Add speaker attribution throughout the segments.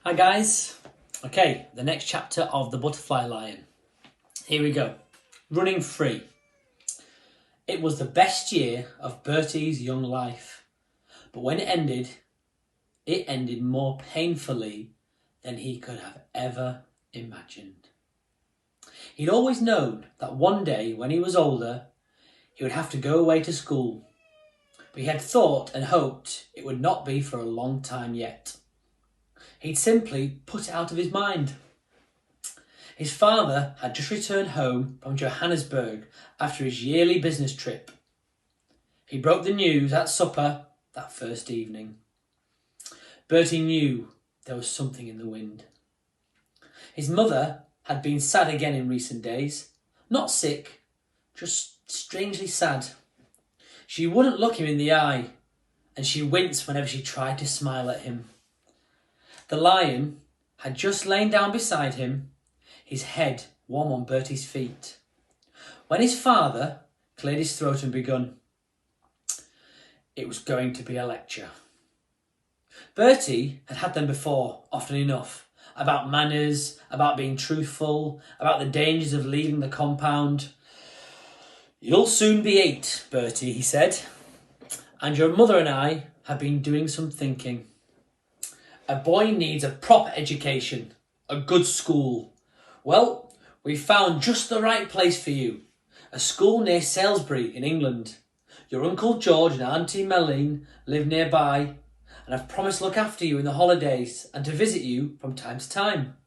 Speaker 1: Hi guys. Okay, the next chapter of The Butterfly Lion. Here we go. Running free. It was the best year of Bertie's young life, but when it ended more painfully than he could have ever imagined. He'd always known that one day when he was older, he would have to go away to school, but he had thought and hoped it would not be for a long time yet. He'd simply put it out of his mind. His father had just returned home from Johannesburg after his yearly business trip. He broke the news at supper that first evening. Bertie knew there was something in the wind. His mother had been sad again in recent days. Not sick, just strangely sad. She wouldn't look him in the eye, and she winced whenever she tried to smile at him. The lion had just lain down beside him, his head warm on Bertie's feet, when his father cleared his throat and begun. It was going to be a lecture. Bertie had had them before, often enough, about manners, about being truthful, about the dangers of leaving the compound. "You'll soon be 8, Bertie," he said, "and your mother and I have been doing some thinking. A boy needs a proper education, a good school. Well, we found just the right place for you, a school near Salisbury in England. Your Uncle George and Auntie Meline live nearby and have promised to look after you in the holidays and to visit you from time to time.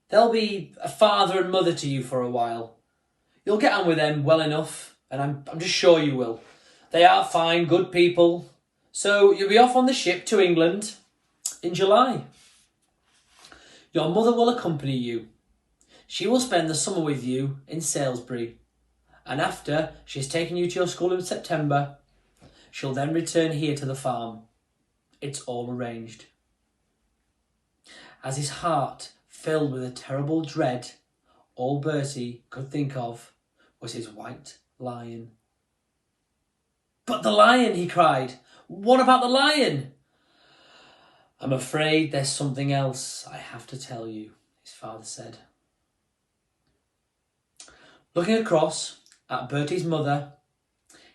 Speaker 1: They'll be a father and mother to you for a while. You'll get on with them well enough, and I'm just sure you will. They are fine, good people. So you'll be off on the ship to England in July. Your mother will accompany you. She will spend the summer with you in Salisbury, and after she has taken you to your school in September, she'll then return here to the farm. It's all arranged." As his heart filled with a terrible dread, all Bertie could think of was his white lion. "But the lion!" he cried. "What about the lion?" "I'm afraid there's something else I have to tell you," his father said. Looking across at Bertie's mother,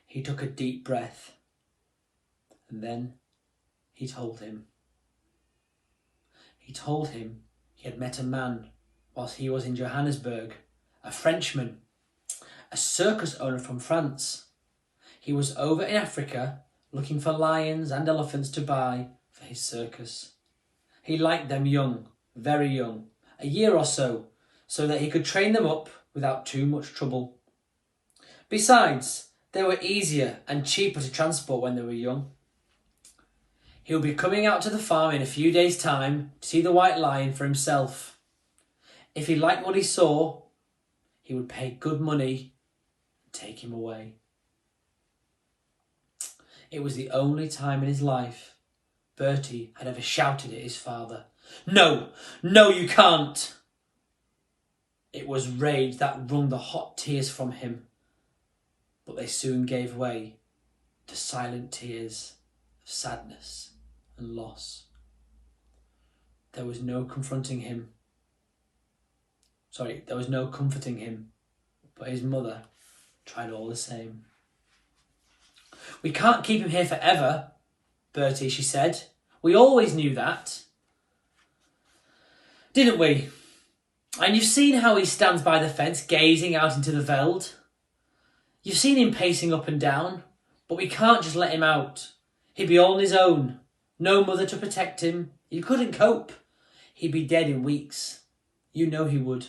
Speaker 1: he took a deep breath. And then he told him. He told him he had met a man whilst he was in Johannesburg, a Frenchman, a circus owner from France. He was over in Africa looking for lions and elephants to buy for his circus. He liked them young, very young, a year or so that he could train them up without too much trouble. Besides, they were easier and cheaper to transport when they were young. He would be coming out to the farm in a few days' time to see the white lion for himself. If he liked what he saw, he would pay good money and take him away. It was the only time in his life Bertie had ever shouted at his father, "No, no, you can't!" It was rage that wrung the hot tears from him, but they soon gave way to silent tears of sadness and loss. There was no comforting him, but his mother tried all the same. "We can't keep him here forever, Bertie," she said. "We always knew that. Didn't we? And you've seen how he stands by the fence gazing out into the veld. You've seen him pacing up and down, but we can't just let him out. He'd be all on his own. No mother to protect him. You couldn't cope. He'd be dead in weeks. You know he would."